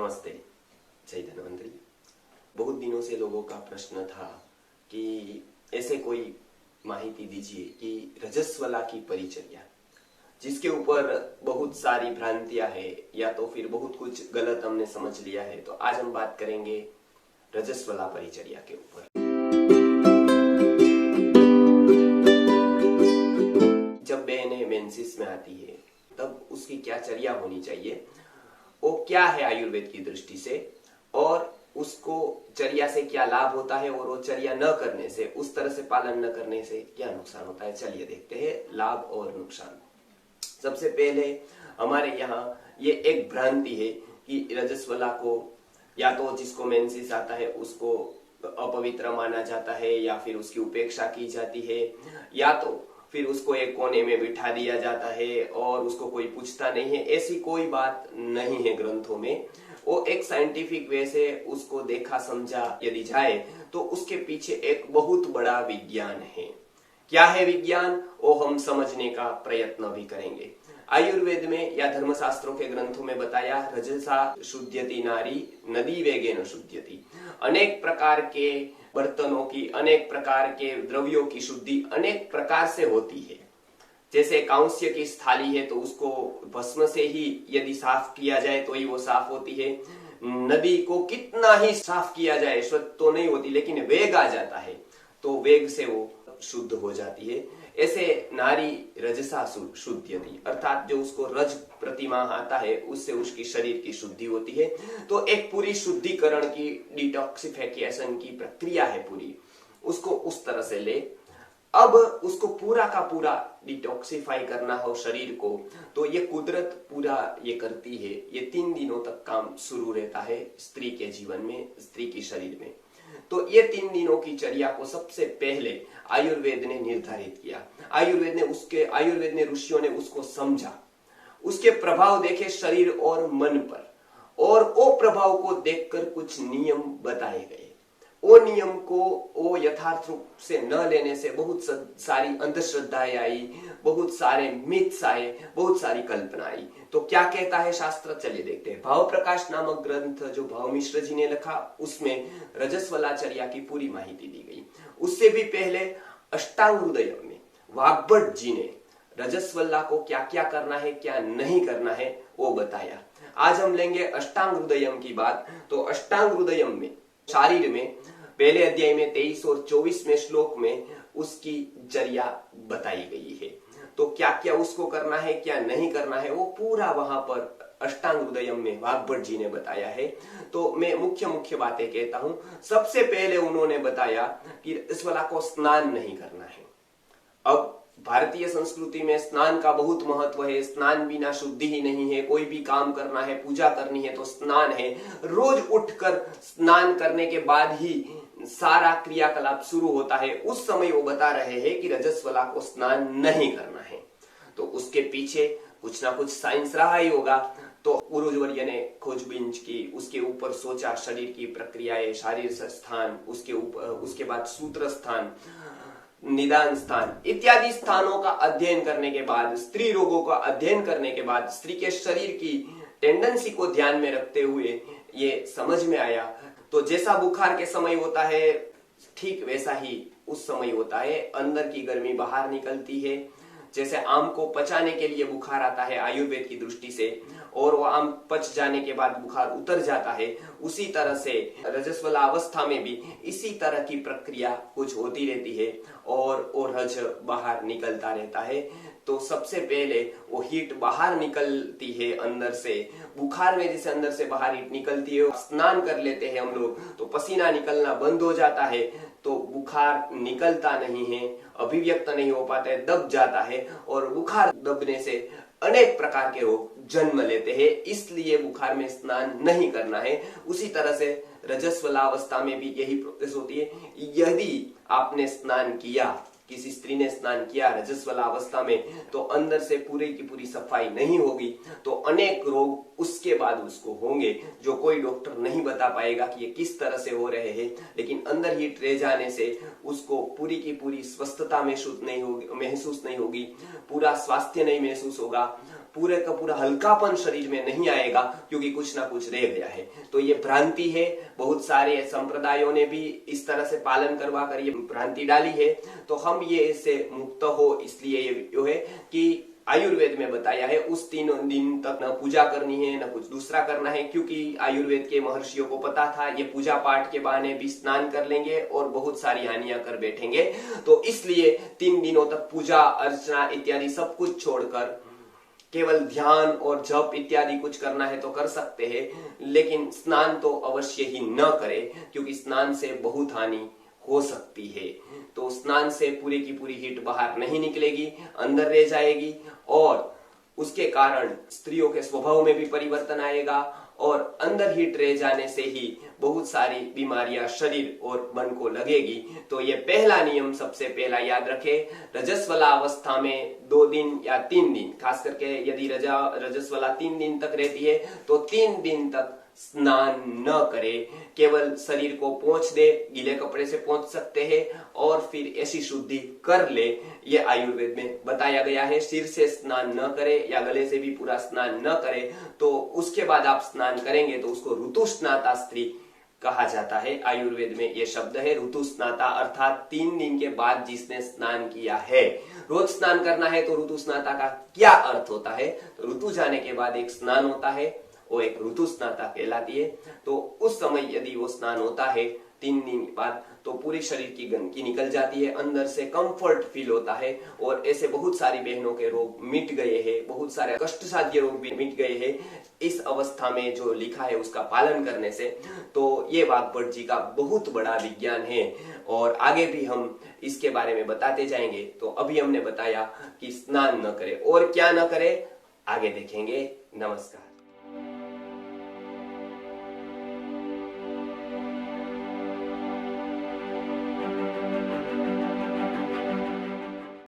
नमस्ते। जय धन्वंतरी। बहुत दिनों से लोगों का प्रश्न था कि ऐसे कोई माहिती दीजिए कि रजस्वला की परिचर्या, जिसके ऊपर बहुत सारी भ्रांतियां है या तो फिर बहुत कुछ गलत हमने समझ लिया है। तो आज हम बात करेंगे रजस्वला परिचर्या के ऊपर। जब बहनें मेंसेस में आती है तब उसकी क्या चर्या होनी चाहिए, वो क्या है आयुर्वेद की दृष्टि से, और उसको चर्या से क्या लाभ होता है और वो चर्या न करने से, उस तरह से पालन न करने से क्या नुकसान होता है। चलिए देखते हैं लाभ और नुकसान। सबसे पहले हमारे यहाँ ये एक भ्रांति है कि रजस्वला को या तो जिसको मेंसेस आता है उसको अपवित्र माना जाता है या फिर उसकी उपेक्षा की जाती है या तो फिर उसको एक कोने में बिठा दिया जाता है और उसको कोई पूछता नहीं है। ऐसी कोई बात नहीं है ग्रंथों में। वो एक साइंटिफिक वे से उसको देखा समझा यदि जाए तो उसके पीछे एक बहुत बड़ा विज्ञान है। क्या है विज्ञान, वो हम समझने का प्रयत्न भी करेंगे। आयुर्वेद में या धर्मशास्त्रों के ग्रंथों में बताया, रजसा शुद्ध्यति नारी नदी वेगेन शुद्ध्यति। अनेक प्रकार के बर्तनों की, अनेक प्रकार के द्रव्यों की शुद्धि अनेक प्रकार से होती है। जैसे कांस्य की थाली है तो उसको भस्म से ही यदि साफ किया जाए तो ही वो साफ होती है। नदी को कितना ही साफ किया जाए शुद्ध तो नहीं होती, लेकिन वेग आ जाता है तो वेग से वो शुद्ध हो जाती है। ऐसे नारी रजसा शुद्ध्यति, अर्थात जो उसको रज प्रतिमा आता है उससे उसकी शरीर की शुद्धि होती है। तो एक पूरी शुद्धिकरण की, डिटॉक्सिफिकेशन की प्रक्रिया है पूरी, उसको उस तरह से ले। अब उसको पूरा का पूरा डिटॉक्सिफाई करना हो शरीर को तो ये कुदरत पूरा ये करती है। ये 3 दिनों तक काम शुरू रहता है स्त्री के जीवन में, स्त्री के शरीर में। तो ये 3 दिनों की चर्या को सबसे पहले आयुर्वेद ने निर्धारित किया। आयुर्वेद ने ऋषियों ने उसको समझा, उसके प्रभाव देखे शरीर और मन पर, और वो प्रभाव को देखकर कुछ नियम बताए गए। वो नियम को वो यथार्थ रूप से न लेने से बहुत सारी अंधश्रद्धाएं आई, बहुत सारे मिथ्स आए, बहुत सारी कल्पना आई। तो क्या कहता है शास्त्र, चलिए देखते हैं। भाव प्रकाश नामक ग्रंथ जो भाव मिश्र जी ने लिखा, उसमें रजस्वलाचर्या की पूरी माहिती दी गई। उससे भी पहले अष्टांग हृदय में वाग्भट जी ने रजस्वला को क्या क्या करना है, क्या नहीं करना है, वो बताया। आज हम लेंगे अष्टांग हृदयम की बात। तो अष्टांग हृदयम में शारीर में पहले अध्याय में 23 और 24वें श्लोक में उसकी चर्या बताई गई है। तो क्या क्या उसको करना है, क्या नहीं करना है, वो पूरा वहां पर अष्टांग हृदयम में वाग्भट जी ने बताया है। तो मैं मुख्य बातें कहता हूं। सबसे पहले उन्होंने बताया कि रजस्वला को स्नान नहीं करना है। अब भारतीय संस्कृति में स्नान का बहुत महत्व है। स्नान बिना शुद्धि ही नहीं है। कोई भी काम करना है, पूजा करनी है तो स्नान है। रोज उठकर स्नान करने के बाद ही सारा क्रियाकलाप शुरू होता है। उस समय वो बता रहे हैं कि रजस्वला को स्नान नहीं करना है। तो उसके पीछे कुछ ना कुछ साइंस रहा ही होगा। तो पूर्वजवर्य ने खोजबीन की, उसके ऊपर सोचा शरीर की प्रक्रियाएं, शारीर स्थान, उसके बाद सूत्र स्थान, निदान स्थान इत्यादि स्थानों का अध्ययन करने के बाद, स्त्री रोगों का अध्ययन करने के बाद, स्त्री के शरीर की टेंडेंसी को ध्यान में रखते हुए ये समझ में आया। तो जैसा बुखार के समय होता है ठीक वैसा ही उस समय होता है। अंदर की गर्मी बाहर निकलती है। जैसे आम को पचाने के लिए बुखार आता है आयुर्वेद की दृष्टि से, और वो आम पच जाने के बाद बुखार उतर जाता है, उसी तरह से रजस्वला अवस्था में भी इसी तरह की प्रक्रिया कुछ होती रहती है और वो रज बाहर निकलता रहता है। तो सबसे पहले वो हीट बाहर निकलती है अंदर से। बुखार में जैसे अंदर से बाहर हीट निकलती है, स्नान कर लेते हैं हम लोग तो पसीना निकलना बंद हो जाता है, तो बुखार निकलता नहीं है, अभिव्यक्त नहीं हो पाता है, दब जाता है, और बुखार दबने से अनेक प्रकार के रोग जन्म लेते हैं। इसलिए बुखार में स्नान नहीं करना है। उसी तरह से रजस्वला अवस्था में भी यही प्रोसेस होती है। यदि आपने स्नान किया, किसी स्त्री ने स्नान किया रजस्वला अवस्था में, तो अंदर से पूरी की पूरी सफाई नहीं होगी तो अनेक रोग उसके बाद उसको होंगे, जो कोई डॉक्टर नहीं बता पाएगा कि ये किस तरह से हो रहे हैं। लेकिन अंदर हीट रह जाने से उसको पूरी की पूरी स्वस्थता महसूस नहीं होगी, पूरा स्वास्थ्य नहीं महसूस होगा, पूरे का पूरा हल्कापन शरीर में नहीं आएगा, क्योंकि कुछ ना कुछ रह गया है। तो ये भ्रांति है। बहुत सारे संप्रदायों ने भी इस तरह से पालन करवा कर ये भ्रांति डाली है। तो हम ये इससे मुक्त हो, इसलिए ये जो है कि आयुर्वेद में बताया है उस 3 दिन तक न पूजा करनी है न कुछ दूसरा करना है, क्योंकि आयुर्वेद के महर्षियों को पता था ये पूजा पाठ के बहाने भी स्नान कर लेंगे और बहुत सारी हानियां कर बैठेंगे। तो इसलिए 3 दिनों तक पूजा अर्चना इत्यादि सब कुछ छोड़कर केवल ध्यान और जप इत्यादि कुछ करना है तो कर सकते हैं, लेकिन स्नान तो अवश्य ही न करें, क्योंकि स्नान से बहुत हानि हो सकती है। तो स्नान से पूरी की पूरी हीट बाहर नहीं निकलेगी, अंदर रह जाएगी, और उसके कारण स्त्रियों के स्वभाव में भी परिवर्तन आएगा, और अंदर हीट रह जाने से ही बहुत सारी बीमारियां शरीर और मन को लगेगी। तो ये पहला नियम सबसे पहला याद रखें। रजस्वला अवस्था में 2 दिन या 3 दिन, खास करके यदि रजस्वला 3 दिन तक रहती है तो 3 दिन तक स्नान न करे, केवल शरीर को पोंछ दे, गीले कपड़े से पोंछ सकते हैं और फिर ऐसी शुद्धि कर ले। ये आयुर्वेद में बताया गया है। सिर से स्नान न करे या गले से भी पूरा स्नान न करे, तो उसके बाद आप स्नान करेंगे तो उसको ऋतुस्नाता स्त्री कहा जाता है। आयुर्वेद में ये शब्द है ऋतुस्नाता, अर्थात 3 दिन के बाद जिसने स्नान किया है। रोज स्नान करना है तो ऋतुस्नाता का क्या अर्थ होता है? तो ऋतु जाने के बाद एक स्नान होता है, वो एक ऋतुस्नाता कहलाती है। तो उस समय यदि वो स्नान होता है 3 दिन बाद, तो पूरे शरीर की गंदगी निकल जाती है, अंदर से कंफर्ट फील होता है, और ऐसे बहुत सारी बहनों के रोग मिट गए हैं, बहुत सारे कष्ट साध्य रोग भी मिट गए हैं इस अवस्था में जो लिखा है उसका पालन करने से। तो ये वाग्भट जी का बहुत बड़ा विज्ञान है, और आगे भी हम इसके बारे में बताते जाएंगे। तो अभी हमने बताया कि स्नान न करे, और क्या न करे आगे देखेंगे। नमस्कार।